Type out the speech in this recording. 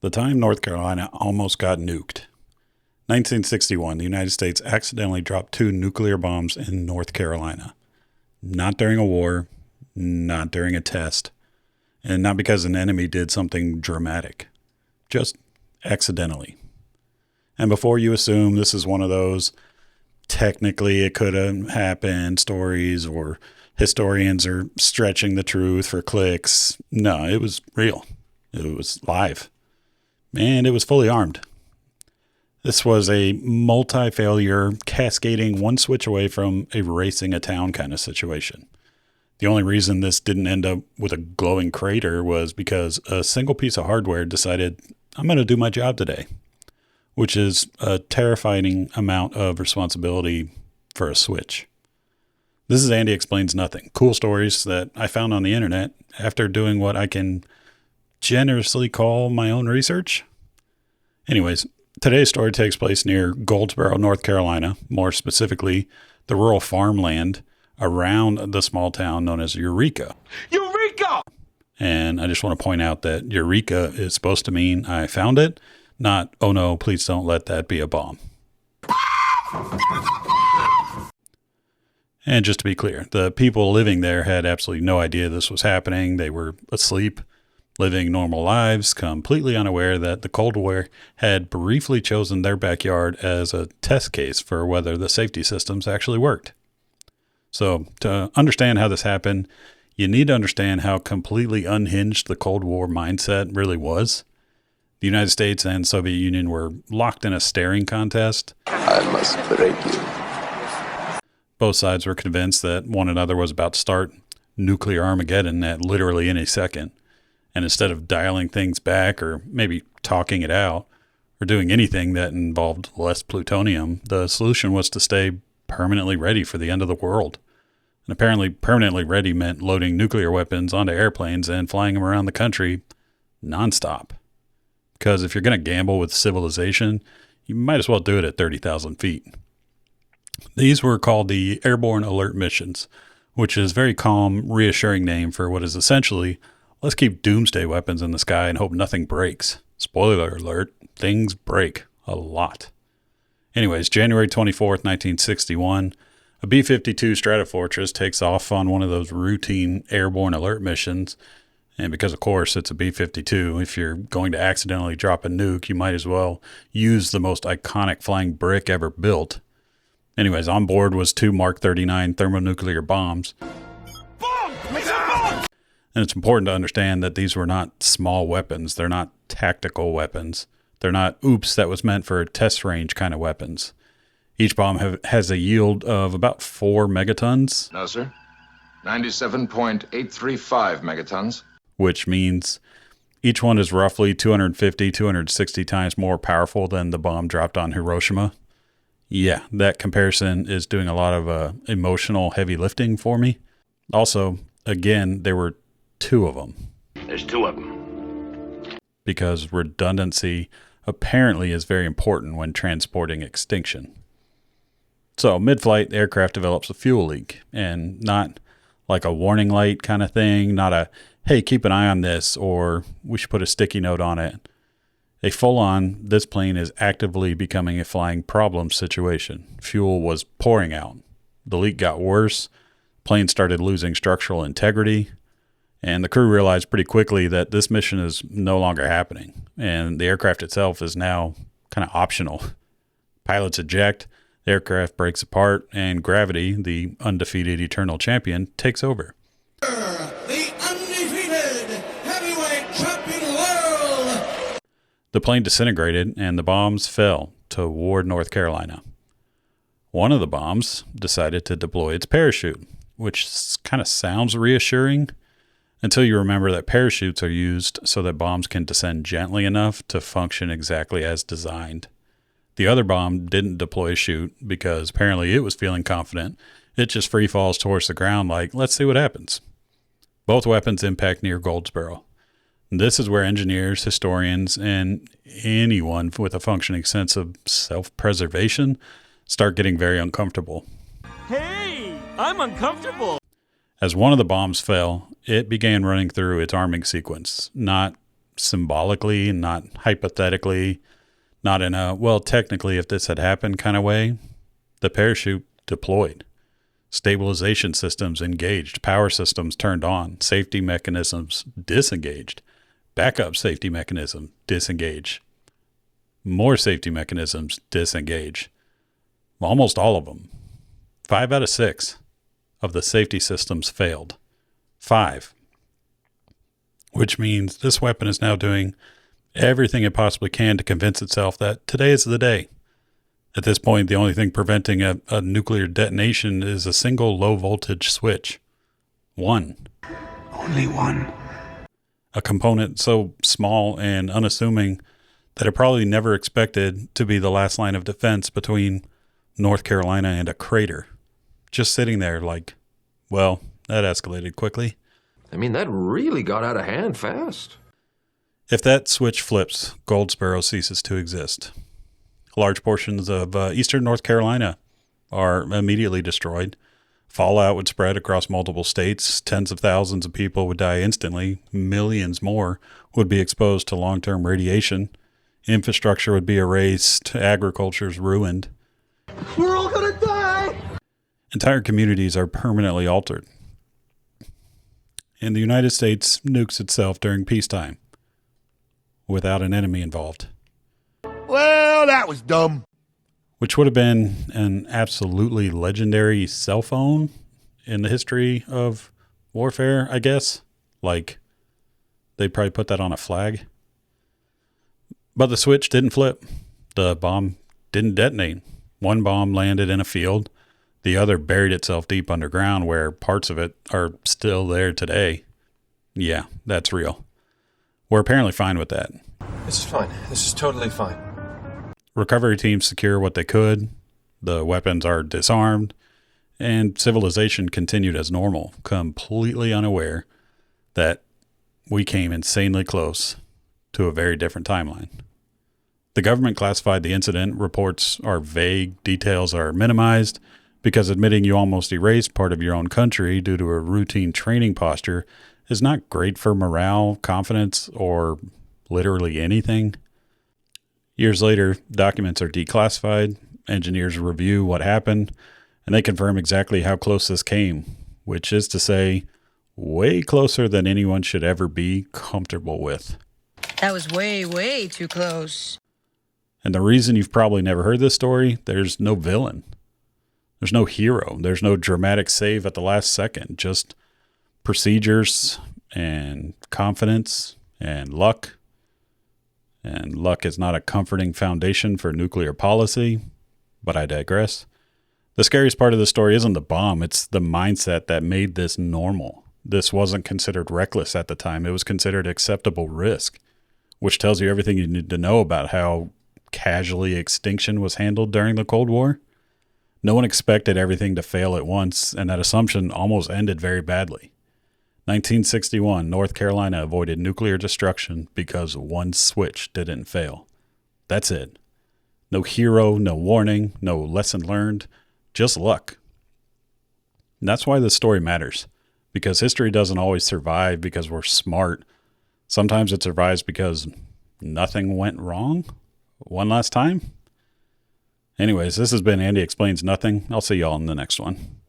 The time North Carolina almost got nuked. 1961, the United States accidentally dropped 2 nuclear bombs in North Carolina. Not during a war, not during a test, and not because an enemy did something dramatic. Just accidentally. And before you assume this is one of those technically it could have happened stories or historians are stretching the truth for clicks, no, it was real. It was live. And it was fully armed. This was a multi-failure, cascading one switch away from erasing a town kind of situation. The only reason this didn't end up with a glowing crater was because a single piece of hardware decided, I'm going to do my job today, which is a terrifying amount of responsibility for a switch. This is Andy Explains Nothing. Cool stories that I found on the internet after doing what I can generously call my own research. Anyways, today's story takes place near Goldsboro, North Carolina, more specifically the rural farmland around the small town known as Eureka. Eureka! And I just want to point out that Eureka is supposed to mean I found it, not, oh no, please don't let that be a bomb. And just to be clear, the people living there had absolutely no idea this was happening. They were asleep, living normal lives, completely unaware that the Cold War had briefly chosen their backyard as a test case for whether the safety systems actually worked. So to understand how this happened, you need to understand how completely unhinged the Cold War mindset really was. The United States and Soviet Union were locked in a staring contest. I must break you. Both sides were convinced that one another was about to start nuclear Armageddon at literally any second. And instead of dialing things back or maybe talking it out or doing anything that involved less plutonium, the solution was to stay permanently ready for the end of the world. And apparently permanently ready meant loading nuclear weapons onto airplanes and flying them around the country nonstop. Because if you're going to gamble with civilization, you might as well do it at 30,000 feet. These were called the Airborne Alert Missions, which is a very calm, reassuring name for what is essentially, let's keep doomsday weapons in the sky and hope nothing breaks. Spoiler alert, things break a lot. Anyways, January 24th, 1961, a B-52 Stratofortress takes off on one of those routine airborne alert missions. And because, of course, it's a B-52, if you're going to accidentally drop a nuke, you might as well use the most iconic flying brick ever built. Anyways, on board was 2 Mark 39 thermonuclear bombs. Bomb! It's a bomb! And it's important to understand that these were not small weapons. They're not tactical weapons. They're not, oops, that was meant for test range kind of weapons. Each bomb has a yield of about 4 megatons. No, sir. 97.835 megatons. Which means each one is roughly 250, 260 times more powerful than the bomb dropped on Hiroshima. Yeah, that comparison is doing a lot of emotional heavy lifting for me. Also, again, there were 2 of them. There's 2 of them. Because redundancy apparently is very important when transporting extinction. So, mid-flight, the aircraft develops a fuel leak, and not like a warning light kind of thing, not a, hey, keep an eye on this, or we should put a sticky note on it. A full-on, this plane is actively becoming a flying problem situation. Fuel was pouring out. The leak got worse. Plane started losing structural integrity. And the crew realized pretty quickly that this mission is no longer happening. And the aircraft itself is now kind of optional. Pilots eject, the aircraft breaks apart, and gravity, the undefeated eternal champion, takes over. The undefeated heavyweight champion world! The plane disintegrated and the bombs fell toward North Carolina. One of the bombs decided to deploy its parachute, which kind of sounds reassuring until you remember that parachutes are used so that bombs can descend gently enough to function exactly as designed. The other bomb didn't deploy a chute because apparently it was feeling confident. It just free falls towards the ground like, let's see what happens. Both weapons impact near Goldsboro. This is where engineers, historians, and anyone with a functioning sense of self-preservation start getting very uncomfortable. Hey, I'm uncomfortable. As one of the bombs fell, it began running through its arming sequence, not symbolically and not hypothetically, not in a, well, technically, if this had happened kind of way. The parachute deployed. Stabilization systems engaged. Power systems turned on. Safety mechanisms disengaged. Backup safety mechanism disengage. More safety mechanisms disengage. Almost all of them. 5 out of 6 of the safety systems failed. 5. Which means this weapon is now doing everything it possibly can to convince itself that today is the day. At this point, the only thing preventing a nuclear detonation is a single low voltage switch. One. Only one. A component so small and unassuming that it probably never expected to be the last line of defense between North Carolina and a crater. Just sitting there like, well, that escalated quickly. I mean, that really got out of hand fast. If that switch flips, Goldsboro ceases to exist. Large portions of eastern North Carolina are immediately destroyed. Fallout would spread across multiple states. Tens of thousands of people would die instantly. Millions more would be exposed to long-term radiation. Infrastructure would be erased. Agriculture's ruined. We're all gonna die! Entire communities are permanently altered. And the United States nukes itself during peacetime without an enemy involved. Well, that was dumb. Which would have been an absolutely legendary cell phone in the history of warfare, I guess. Like, they'd probably put that on a flag. But the switch didn't flip. The bomb didn't detonate. One bomb landed in a field. The other buried itself deep underground where parts of it are still there today. Yeah, that's real. We're apparently fine with that. This is fine. This is totally fine. Recovery teams secure what they could. The weapons are disarmed. And civilization continued as normal, completely unaware that we came insanely close to a very different timeline. The government classified the incident. Reports are vague. Details are minimized because admitting you almost erased part of your own country due to a routine training posture is not great for morale, confidence, or literally anything. Years later, documents are declassified. Engineers review what happened, and they confirm exactly how close this came, which is to say, way closer than anyone should ever be comfortable with. That was way, way too close. And the reason you've probably never heard this story, there's no villain. There's no hero. There's no dramatic save at the last second. Just procedures and confidence and luck. And luck is not a comforting foundation for nuclear policy, but I digress. The scariest part of the story isn't the bomb. It's the mindset that made this normal. This wasn't considered reckless at the time. It was considered acceptable risk, which tells you everything you need to know about how casually extinction was handled during the Cold War. No one expected everything to fail at once, and that assumption almost ended very badly. 1961, North Carolina avoided nuclear destruction because one switch didn't fail. That's it. No hero, no warning, no lesson learned, just luck. And that's why this story matters, because history doesn't always survive because we're smart. Sometimes it survives because nothing went wrong one last time. Anyways, this has been Andy Explains Nothing. I'll see y'all in the next one.